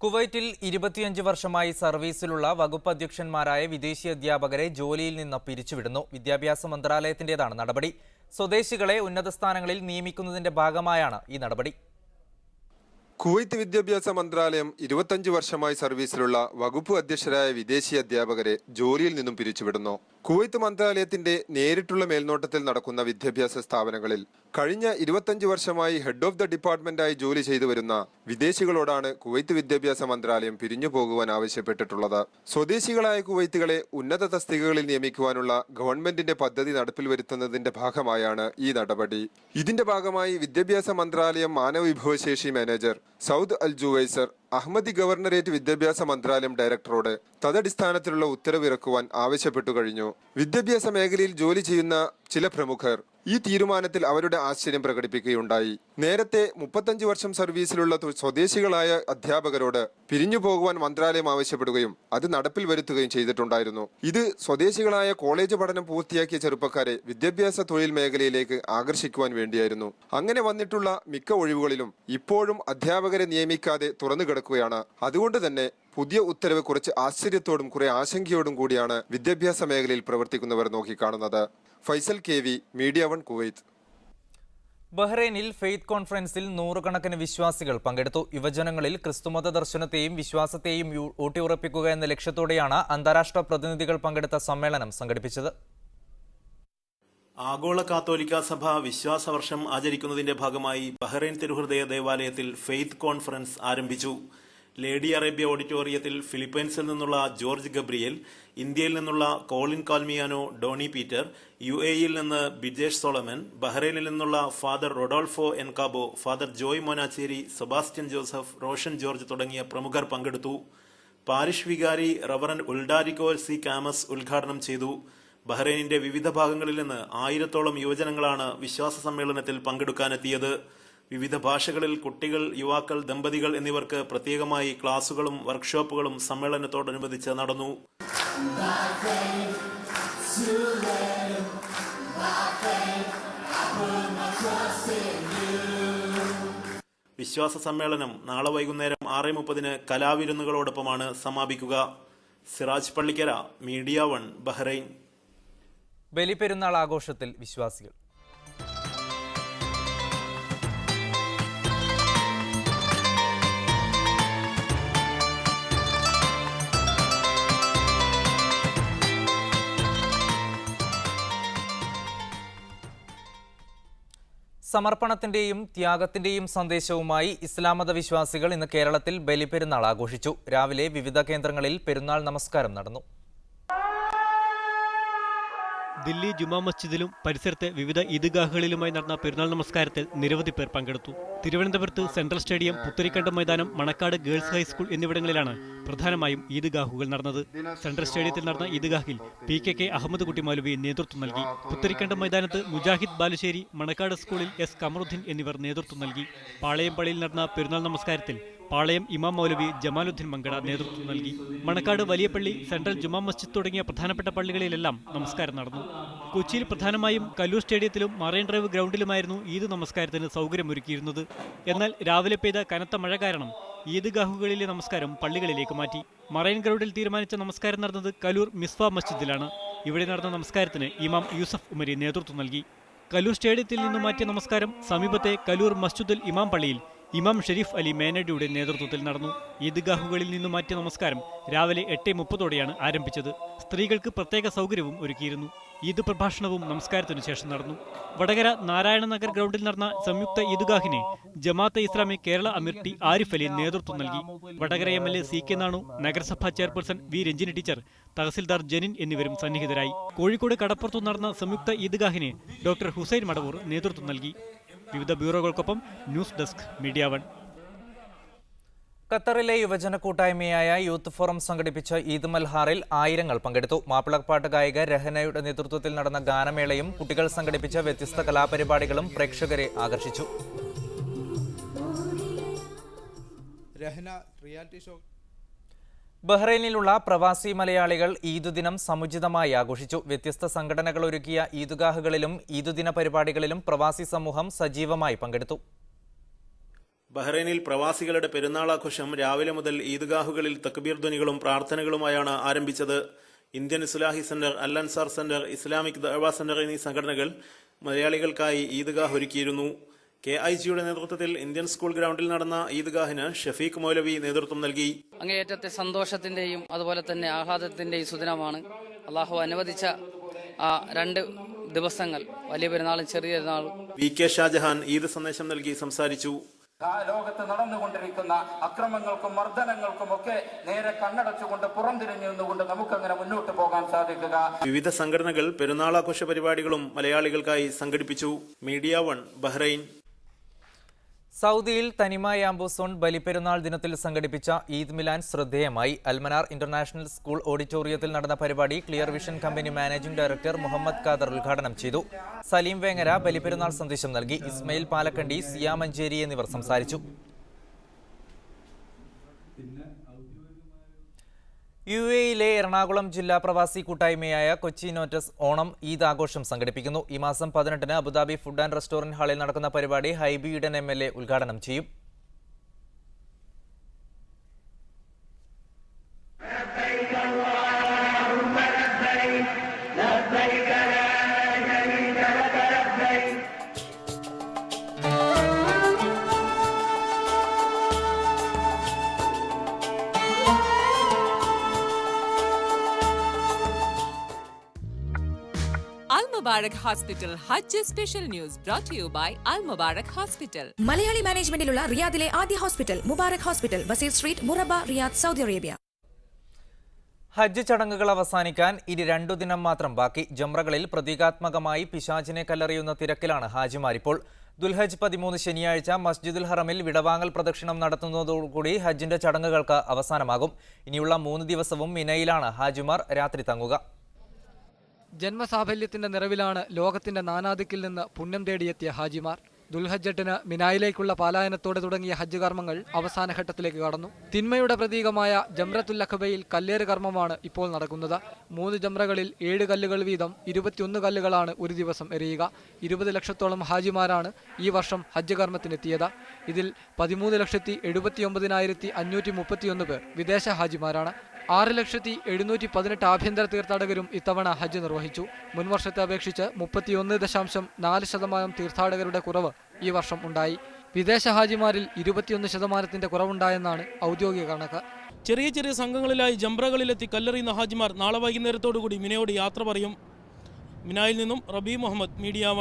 കുവൈറ്റിൽ 25 വർഷമായി സർവീസിലുള്ള വകുപ്പ് അധ്യക്ഷന്മാരായ വിദേശി അധ്യാപകരെ ജോലിയിൽ നിന്ന് പിരിച്ചുവിടുന്നു. വിദ്യാഭ്യാസ മന്ത്രാലയത്തിന്റേതാണ് നടപടി. സ്വദേശികളെ ഉന്നത സ്ഥാനങ്ങളിൽ നിയമിക്കുന്നതിന്റെ ഭാഗമായാണ് ഈ നടപടി. കുവൈത്ത് വിദ്യാഭ്യാസ മന്ത്രാലയം 25 വർഷമായി സർവീസിലുള്ള വകുപ്പ് അധ്യക്ഷരായ വിദേശി അധ്യാപകരെ ജോലിയിൽ നിന്നും പിരിച്ചുവിടുന്നു. കുവൈത്ത് മന്ത്രാലയത്തിന്റെ നേരിട്ടുള്ള മേൽനോട്ടത്തിൽ നടക്കുന്ന വിദ്യാഭ്യാസ സ്ഥാപനങ്ങളിൽ കഴിഞ്ഞ 25 വർഷമായി ഹെഡ് ഓഫ് ദ ഡിപ്പാർട്ട്മെന്റായി ജോലി ചെയ്തു വരുന്ന വിദേശികളോടാണ് കുവൈത്ത് വിദ്യാഭ്യാസ മന്ത്രാലയം പിരിഞ്ഞു പോകുവാൻ ആവശ്യപ്പെട്ടിട്ടുള്ളത്. സ്വദേശികളായ കുവൈത്തുകളെ ഉന്നത തസ്തികകളിൽ നിയമിക്കുവാനുള്ള ഗവൺമെന്റിന്റെ പദ്ധതി നടപ്പിൽ വരുത്തുന്നതിന്റെ ഭാഗമായാണ് ഈ നടപടി. ഇതിന്റെ ഭാഗമായി വിദ്യാഭ്യാസ മന്ത്രാലയം മാനവവിഭവശേഷി manager Saud Al ജുവൈസർ Ahmadi governorate വിദ്യാഭ്യാസ മന്ത്രാലയം ഡയറക്ടറോട് തദടിസ്ഥാനത്തിലുള്ള ഉത്തരവിറക്കുവാൻ ആവശ്യപ്പെട്ടു കഴിഞ്ഞു. വിദ്യാഭ്യാസ മേഖലയിൽ ജോലി ചെയ്യുന്ന ചില പ്രമുഖർ ഈ തീരുമാനത്തിൽ അവരുടെ ആശ്ചര്യം പ്രകടിപ്പിക്കുകയുണ്ടായി. നേരത്തെ 35 വർഷം സർവീസിലുള്ള സ്വദേശികളായ അധ്യാപകരോട് പിരിഞ്ഞു പോകുവാൻ മന്ത്രാലയം ആവശ്യപ്പെടുകയും അത് നടപ്പിൽ വരുത്തുകയും ചെയ്തിട്ടുണ്ടായിരുന്നു. ഇത് സ്വദേശികളായ കോളേജ് പഠനം പൂർത്തിയാക്കിയ ചെറുപ്പക്കാരെ വിദ്യാഭ്യാസ തൊഴിൽ മേഖലയിലേക്ക് ആകർഷിക്കുവാൻ വേണ്ടിയായിരുന്നു. അങ്ങനെ വന്നിട്ടുള്ള മിക്ക ഒഴിവുകളിലും ഇപ്പോഴും അധ്യാപകരെ നിയമിക്കാതെ തുറന്നു കിടക്കുകയാണ്. അതുകൊണ്ട് തന്നെ പുതിയ ഉത്തരവ് കുറച്ച് ആശ്ചര്യത്തോടും കുറെ ആശങ്കയോടും കൂടിയാണ് വിദ്യാഭ്യാസ മേഖലയിൽ പ്രവർത്തിക്കുന്നവർ നോക്കിക്കാണുന്നത്. Faisal KV, media 1 Kuwait. ബഹ്റൈനിൽ ഫെയ്ത്ത് കോൺഫറൻസിൽ നൂറുകണക്കിന് വിശ്വാസികൾ പങ്കെടുത്തു. യുവജനങ്ങളിൽ ക്രിസ്തുമത ദർശനത്തെയും വിശ്വാസത്തെയും ഊട്ടിയുറപ്പിക്കുക എന്ന ലക്ഷ്യത്തോടെയാണ് അന്താരാഷ്ട്ര പ്രതിനിധികൾ പങ്കെടുത്ത സമ്മേളനം സംഘടിപ്പിച്ചത്. ആഗോള കാത്തോലിക്ക സഭ വിശ്വാസവർഷം ആചരിക്കുന്നതിന്റെ ഭാഗമായി ബഹ്റൈൻ തിരുഹൃദയ ദേവാലയത്തിൽ ഫെയ്ത്ത് കോൺഫറൻസ് ആരംഭിച്ചു. ലേഡി അറേബ്യ ഓഡിറ്റോറിയത്തിൽ ഫിലിപ്പൈൻസിൽ നിന്നുള്ള ജോർജ് ഗബ്രിയേൽ, ഇന്ത്യയിൽ നിന്നുള്ള കോളിൻ കാൽമിയാനോ ഡോണി പീറ്റർ, UAEയിൽ നിന്ന് ബിജേഷ് സോളമൻ, ബഹ്റൈനിൽ നിന്നുള്ള father Rodolfo Encabo, father Joy Monachery, Sebastian Joseph, Roshan George തുടങ്ങിയ പ്രമുഖർ പങ്കെടുത്തു. പാരിഷ് വികാരി റവറൻ ഉൾഡാരിക്കോ C. കാമസ് ഉദ്ഘാടനം ചെയ്തു. ബഹ്റൈനിന്റെ വിവിധ ഭാഗങ്ങളിൽ നിന്ന് 1000-ഓളം യുവജനങ്ങളാണ് വിശ്വാസ സമ്മേളനത്തിൽ പങ്കെടുക്കാനെത്തിയത്. വിവിധ ഭാഷകളിൽ കുട്ടികൾ, യുവാക്കൾ, ദമ്പതികൾ എന്നിവർക്ക് പ്രത്യേകമായി ക്ലാസുകളും വർക്ക്ഷോപ്പുകളും സമ്മേളനത്തോടനുബന്ധിച്ച് നടന്നു. വിശ്വാസ സമ്മേളനം നാളെ വൈകുന്നേരം 6:30 കലാവിരുന്നുകളോടൊപ്പമാണ് സമാപിക്കുക. Siraj Pallikkara, media 1, Bahrain. ബലിപെരുന്നാൾ ആഘോഷത്തിൽ വിശ്വാസികൾ. സമർപ്പണത്തിന്റെയും ത്യാഗത്തിന്റെയും സന്ദേശവുമായി ഇസ്ലാം മത വിശ്വാസികൾ ഇന്ന് കേരളത്തിൽ ബലിപെരുന്നാൾ ആഘോഷിച്ചു. രാവിലെ വിവിധ കേന്ദ്രങ്ങളിൽ പെരുന്നാൾ നമസ്കാരം നടന്നു. ദില്ലി ജുമാ മസ്ജിദിലും പരിസരത്തെ വിവിധ ഈദ്ഗാഹുകളിലുമായി നടന്ന പെരുന്നാൾ നമസ്കാരത്തിൽ നിരവധി പേർ പങ്കെടുത്തു. തിരുവനന്തപുരത്ത് സെൻട്രൽ സ്റ്റേഡിയം, പുത്തരിക്കണ്ടം മൈതാനം, മണക്കാട് ഗേൾസ് ഹൈസ്കൂൾ എന്നിവിടങ്ങളിലാണ് പ്രധാനമായും ഈദ്ഗാഹുകൾ നടന്നത്. സെൻട്രൽ സ്റ്റേഡിയത്തിൽ നടന്ന ഈദ്ഗാഹിൽ PKK അഹമ്മദ് കുട്ടി മൗലവി നേതൃത്വം നൽകി. പുത്തരിക്കണ്ടം മൈതാനത്ത് മുജാഹിദ് ബാലുശ്ശേരി, മണക്കാട് സ്കൂളിൽ S. കമറുദ്ദീൻ എന്നിവർ നേതൃത്വം നൽകി. പാളയം പള്ളിയിൽ നടന്ന പെരുന്നാൾ നമസ്കാരത്തിൽ പാളയം ഇമാം മൗലവി ജമാലുദ്ദീൻ മങ്കട നേതൃത്വം നൽകി. മണക്കാട് വലിയ പള്ളി, സെൻട്രൽ ജുമാ മസ്ജിദ് തുടങ്ങിയ പ്രധാനപ്പെട്ട പള്ളികളിലെല്ലാം നമസ്കാരം നടന്നു. കൊച്ചിയിൽ പ്രധാനമായും കല്ലൂർ സ്റ്റേഡിയത്തിലും മറൈൻ ഡ്രൈവ് ഗ്രൗണ്ടിലുമായിരുന്നു ഈദ് നമസ്കാരത്തിന് സൗകര്യമൊരുക്കിയിരുന്നത്. എന്നാൽ രാവിലെ പെയ്ത കനത്ത മഴ കാരണം ഈദ്ഗാഹുകളിലെ നമസ്കാരം പള്ളികളിലേക്ക് മാറ്റി. മറൈൻ ഗ്രൗണ്ടിൽ തീരുമാനിച്ച നമസ്കാരം നടന്നത് കലൂർ മിസ്വ മസ്ജിദിലാണ്. ഇവിടെ നടന്ന നമസ്കാരത്തിന് ഇമാം യൂസഫ് ഉമരി നേതൃത്വം നൽകി. കലൂർ സ്റ്റേഡിയത്തിൽ നിന്ന് മാറ്റിയ നമസ്കാരം സമീപത്തെ കലൂർ മസ്ജിദുൽ ഇമാം പള്ളിയിൽ ഇമാം ഷെരീഫ് അലി മേനഡിയുടെ നേതൃത്വത്തിൽ നടന്നു. ഈദ്ഗാഹുകളിൽ നിന്ന് മാറ്റിയ നമസ്കാരം രാവിലെ 8:30 ആരംഭിച്ചത്. സ്ത്രീകൾക്ക് പ്രത്യേക സൗകര്യവും ഒരുക്കിയിരുന്നു. ഈദ് പ്രഭാഷണവും നമസ്കാരത്തിനു ശേഷം നടന്നു. വടകര നാരായണ നഗർ ഗ്രൗണ്ടിൽ നടന്ന സംയുക്ത ഈദ്ഗാഹിനെ ജമാഅത്തെ ഇസ്ലാമി കേരള അമീർ T. ആരിഫ് അലി നേതൃത്വം നൽകി. വടകര MLA CK നാണു, നഗരസഭാ chairperson V. Ranjini teacher, tahsildar Jenin എന്നിവരും സന്നിഹിതരായി. കോഴിക്കോട് കടപ്പുറത്തു നടന്ന സംയുക്ത ഈദ്ഗാഹിനെ ഡോക്ടർ ഹുസൈൻ മടവൂർ നേതൃത്വം നൽകി. വിവിധ ബ്യൂറോകൾക്കൊപ്പം ന്യൂസ് ഡെസ്ക്, മീഡിയ 1. ഖത്തറിലെ യുവജന കൂട്ടായ്മയായ യൂത്ത് ഫോറം സംഘടിപ്പിച്ച ഈദ് മൽഹാറിൽ ആയിരങ്ങൾ പങ്കെടുത്തു. മാപ്പിളപ്പാട്ട് ഗായിക രഹനയുടെ നേതൃത്വത്തിൽ നടന്ന ഗാനമേളയും കുട്ടികൾ സംഘടിപ്പിച്ച വ്യത്യസ്ത കലാപരിപാടികളും പ്രേക്ഷകരെ ആകർഷിച്ചു. ബഹ്റൈനിലുള്ള പ്രവാസി മലയാളികൾ ഈദുദിനം സമുചിതമായി ആഘോഷിച്ചു. വ്യത്യസ്ത സംഘടനകൾ ഒരുക്കിയ ഈദ്ഗാഹുകളിലും ഈദുദിന പരിപാടികളിലും പ്രവാസി സമൂഹം സജീവമായി പങ്കെടുത്തു. ബഹ്റൈനിൽ പ്രവാസികളുടെ പെരുന്നാളാഘോഷം രാവിലെ മുതൽ ഈദ്ഗാഹുകളിൽ തക്ബീർ ധ്വനികളും പ്രാർത്ഥനകളുമായാണ് ആരംഭിച്ചത്. ഇന്ത്യൻ ഇസ്ലാഹി സെന്റർ, അൽ അൻസാർ സെന്റർ, ഇസ്ലാമിക് ദഅവ സെന്റർ എന്നീ സംഘടനകൾ മലയാളികൾക്കായി ഈദ്ഗാഹ് ഒരുക്കിയിരുന്നു. KIGയുടെ നേതൃത്വത്തിൽ ഇന്ത്യൻ സ്കൂൾ ഗ്രൗണ്ടിൽ നടന്ന ഈദ്ഗാഹിന് ഷഫീഖ് മൗലവി നേതൃത്വം നൽകി. അങ്ങേയറ്റത്തെ സന്തോഷത്തിന്റെയും അതുപോലെ തന്നെ ആഹ്ലാദത്തിന്റെയും സുദിനമാണ്. അള്ളാഹു അനുവദിച്ച ആ 2 ദിവസങ്ങൾ, വലിയ പെരുന്നാളും ചെറിയ പെരുന്നാളും. VK ഷാജഹാൻ ഈദ് സന്ദേശം നൽകി സംസാരിച്ചു. ലോകത്ത് നടന്നുകൊണ്ടിരിക്കുന്ന അക്രമങ്ങൾക്കും മർദ്ദനങ്ങൾക്കും ഒക്കെ നേരെ കണ്ണടച്ചുകൊണ്ട് പുറംതിരിഞ്ഞു നിന്നുകൊണ്ട് നമുക്കങ്ങനെ മുന്നോട്ട് പോകാൻ സാധിക്കുക. വിവിധ സംഘടനകൾ പെരുന്നാളാഘോഷ പരിപാടികളും മലയാളികൾക്കായി സംഘടിപ്പിച്ചു. Media 1 Bahrain. സൗദിയിൽ തനിമ യാംബൂസോൺ ബലിപ്പെരുന്നാൾ ദിനത്തിൽ സംഘടിപ്പിച്ച ഈദ് മിലാൻ ശ്രദ്ധേയമായി. അൽമനാർ ഇന്റർനാഷണൽ സ്കൂൾ ഓഡിറ്റോറിയത്തിൽ നടന്ന പരിപാടി clear vision company managing director Muhammad Khader ഉദ്ഘാടനം ചെയ്തു. സലീം വേങ്ങര ബലിപ്പെരുന്നാൾ സന്ദേശം നൽകി. ഇസ്മയിൽ പാലക്കണ്ടി, സിയ മഞ്ചേരി എന്നിവർ സംസാരിച്ചു. UAEയിലെ എറണാകുളം ജില്ലാ പ്രവാസി കൂട്ടായ്മയായ കൊച്ചി നോറ്റസ് ഓണം ഈദ് ആഘോഷം സംഘടിപ്പിക്കുന്നു. ഈ മാസം 18-ന് അബുദാബി ഫുഡ് ആൻഡ് റെസ്റ്റോറന്റ് ഹാളിൽ നടക്കുന്ന പരിപാടി ഹൈബി ഈഡൻ MLA ഉദ്ഘാടനം ചെയ്യും. Al Mubarak Hospital Hajj Special News brought to you by Al Mubarak Hospital. Malayali മാനേജ്മെന്റിലുള്ള റിയാദിലെ ആദ്യ ഹോസ്പിറ്റൽ മുബാറക് ഹോസ്പിറ്റൽ, വസീർ street, Murabba, Riyadh, Saudi Arabia. ഹജ്ജ് ചടങ്ങുകൾ അവസാനിക്കാൻ ഇനി 2 ദിനം മാത്രം ബാക്കി. ജംറകളിൽ പ്രതീകാത്മകമായി പിശാചിനെ കല്ലെറിയുന്ന തിരക്കിലാണ് ഹാജിമാരിപ്പോൾ. ദുൽഹജ് 13 ശനിയാഴ്ച മസ്ജിദുൽ ഹറമിൽ വിടവാങ്ങൽ പ്രദക്ഷിണം നടത്തുന്നതോടുകൂടി ഹജ്ജിന്റെ ചടങ്ങുകൾക്ക് അവസാനമാകും. ഇനിയുള്ള 3 ദിവസവും മിനയിലാണ് ഹാജിമാർ രാത്രി തങ്ങുക. ജന്മസാഫല്യത്തിന്റെ നിറവിലാണ് ലോകത്തിന്റെ നാനാദിക്കിൽ നിന്ന് പുണ്യം തേടിയെത്തിയ ഹാജിമാർ. ദുൽഹജ്ജട്ടിന് മിനായിലേക്കുള്ള പാലായനത്തോടെ തുടങ്ങിയ ഹജ്ജ് കർമ്മങ്ങൾ അവസാന ഘട്ടത്തിലേക്ക് കടന്നു. തിന്മയുടെ പ്രതീകമായ ജംറത്തുൽ അഖബയിൽ കല്ലേറ് കർമ്മമാണ് ഇപ്പോൾ നടക്കുന്നത്. 3 ജംറകളിൽ 7 കല്ലുകൾ വീതം 21 കല്ലുകളാണ് ഒരു ദിവസം എറിയുക. 20 ലക്ഷത്തോളം ഹാജിമാരാണ് ഈ വർഷം ഹജ്ജ് കർമ്മത്തിനെത്തിയത്. ഇതിൽ 13,79,531 പേർ വിദേശ ഹാജിമാരാണ്. 6,718,000 ആഭ്യന്തര തീർത്ഥാടകരും ഇത്തവണ ഹജ്ജ് നിർവഹിച്ചു. മുൻവർഷത്തെ അപേക്ഷിച്ച് 31% തീർത്ഥാടകരുടെ കുറവ് ഈ വർഷം ഉണ്ടായി. വിദേശ ഹാജിമാരിൽ 21% കുറവുണ്ടായെന്നാണ് ഔദ്യോഗിക കണക്ക്. ചെറിയ ചെറിയ സംഘങ്ങളിലായി ജംറകളിലെത്തി കല്ലെറിയുന്ന ഹാജിമാർ നാളെ വൈകുന്നേരത്തോടുകൂടി മിനയോട് യാത്ര പറയും. മിനായിൽ നിന്നും റബി മുഹമ്മദ്, മീഡിയ 1.